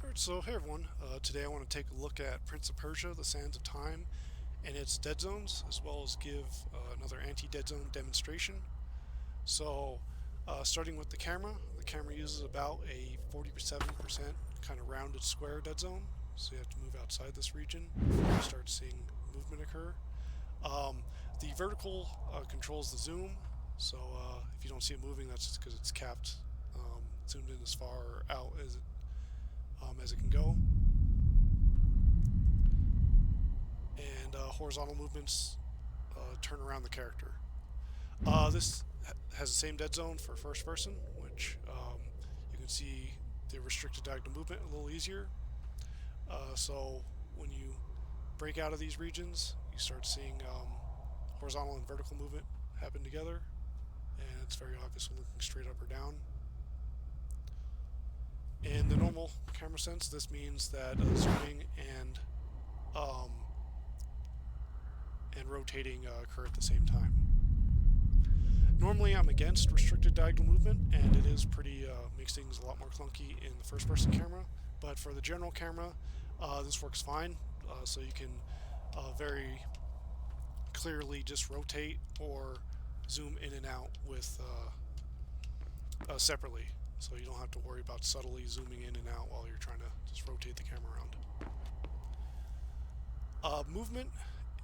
Alright, so hey everyone. Today I want to take a look at Prince of Persia, The Sands of Time, and its dead zones, as well as give another anti-deadzone demonstration. So, starting with the camera uses about a 47% kind of rounded square dead zone, so you have to move outside this region before you start seeing movement occur. The vertical controls the zoom, so if you don't see it moving, that's just because it's capped, zoomed in as far out as it can go. And horizontal movements turn around the character. This has the same dead zone for first person, which you can see the restricted diagonal movement a little easier. So when you break out of these regions, you start seeing horizontal and vertical movement happen together, and it's very obvious when looking straight up or down. In the normal camera sense, this means that zooming and rotating occur at the same time. Normally, I'm against restricted diagonal movement, and it is pretty makes things a lot more clunky in the first-person camera. But for the general camera, this works fine. So you can very clearly just rotate or zoom in and out with separately. So you don't have to worry about subtly zooming in and out while you're trying to just rotate the camera around. Movement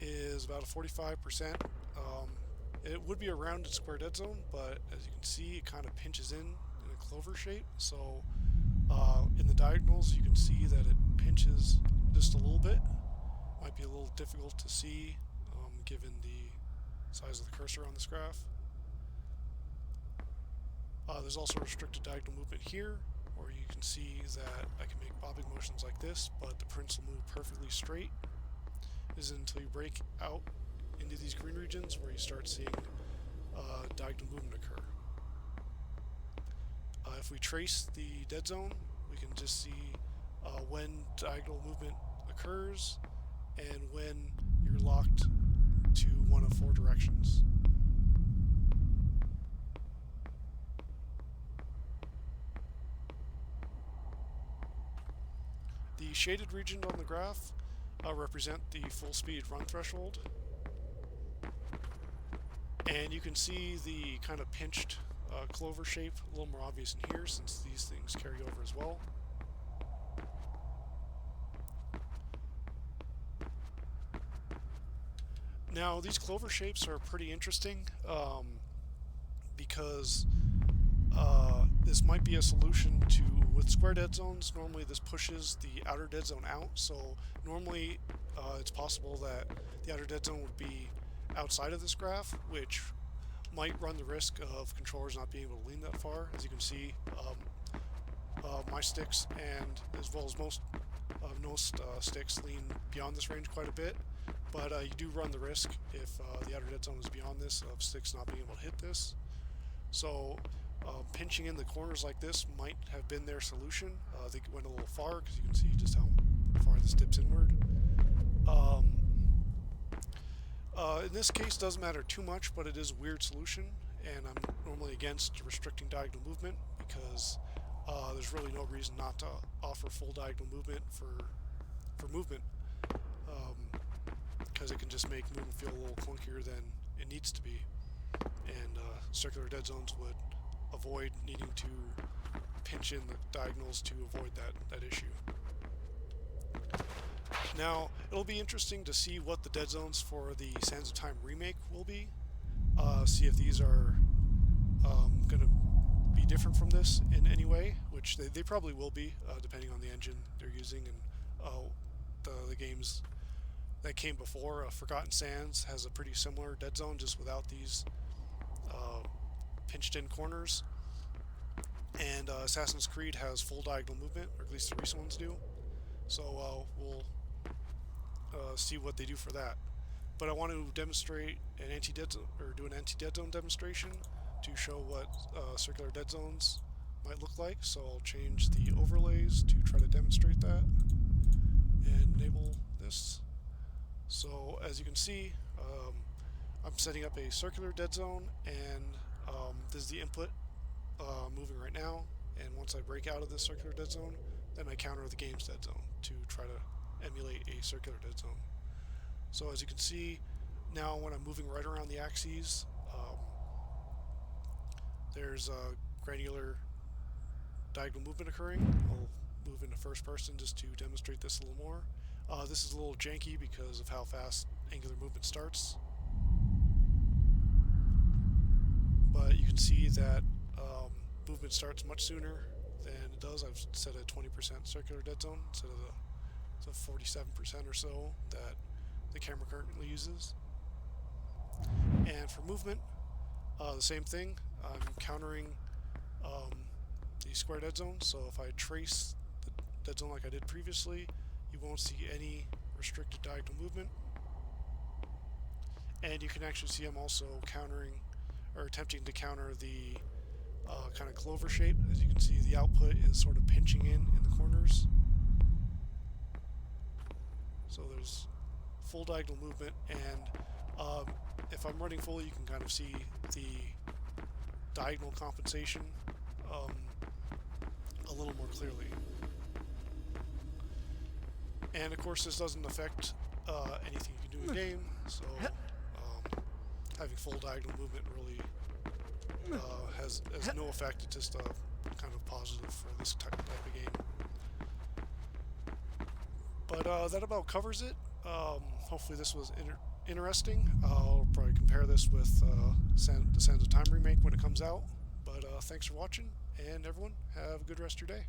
is about a 45%. It would be a rounded square dead zone, but as you can see, it kind of pinches in a clover shape. So in the diagonals, you can see that it pinches just a little bit. Might be a little difficult to see given the size of the cursor on this graph. There's also restricted diagonal movement here, where you can see that I can make bobbing motions like this, but the prints will move perfectly straight. This is until you break out into these green regions where you start seeing diagonal movement occur. If we trace the dead zone, we can just see when diagonal movement occurs and when you're locked to one of four directions. The shaded regions on the graph represent the full speed run threshold. And you can see the kind of pinched clover shape a little more obvious in here since these things carry over as well. Now these clover shapes are pretty interesting because this might be a solution to, with square dead zones, normally this pushes the outer dead zone out, so normally it's possible that the outer dead zone would be outside of this graph, which might run the risk of controllers not being able to lean that far. As you can see, my sticks, and as well as most sticks, lean beyond this range quite a bit, but you do run the risk, if the outer dead zone is beyond this, of sticks not being able to hit this. So pinching in the corners like this might have been their solution. They went a little far because you can see just how far this dips inward. In this case, doesn't matter too much, but it is a weird solution, and I'm normally against restricting diagonal movement because there's really no reason not to offer full diagonal movement for movement, because it can just make movement feel a little clunkier than it needs to be, and circular dead zones would avoid needing to pinch in the diagonals to avoid that issue. Now, it'll be interesting to see what the dead zones for the Sands of Time remake will be. See if these are going to be different from this in any way, which they probably will be, depending on the engine they're using. And the games that came before, Forgotten Sands has a pretty similar dead zone, just without these pinched in corners. And Assassin's Creed has full diagonal movement, or at least the recent ones do. So we'll see what they do for that. But I want to demonstrate an anti-deadzone, or do an anti-deadzone demonstration to show what circular dead zones might look like. So I'll change the overlays to try to demonstrate that and enable this. So as you can see, I'm setting up a circular dead zone, and this is the input moving right now. And once I break out of this circular dead zone, then I counter the game's dead zone to try to emulate a circular dead zone. So as you can see, now when I'm moving right around the axes, there's a granular diagonal movement occurring. I'll move into first person just to demonstrate this a little more. This is a little janky because of how fast angular movement starts. But you can see that movement starts much sooner than it does. I've set a 20% circular dead zone instead of the 47% or so that the camera currently uses. And for movement, the same thing. I'm countering the square dead zone, so if I trace the dead zone like I did previously, you won't see any restricted diagonal movement. And you can actually see I'm also countering, or attempting to counter the kind of clover shape. As you can see, the output is sort of pinching in the corners. So there's full diagonal movement, and if I'm running fully, you can kind of see the diagonal compensation a little more clearly. And of course, this doesn't affect anything you can do in game, so having full diagonal movement really has no effect. It's just kind of positive for this type of game. But that about covers it. Hopefully this was interesting. I'll probably compare this with the Sands of Time remake when it comes out. But thanks for watching, and everyone, have a good rest of your day.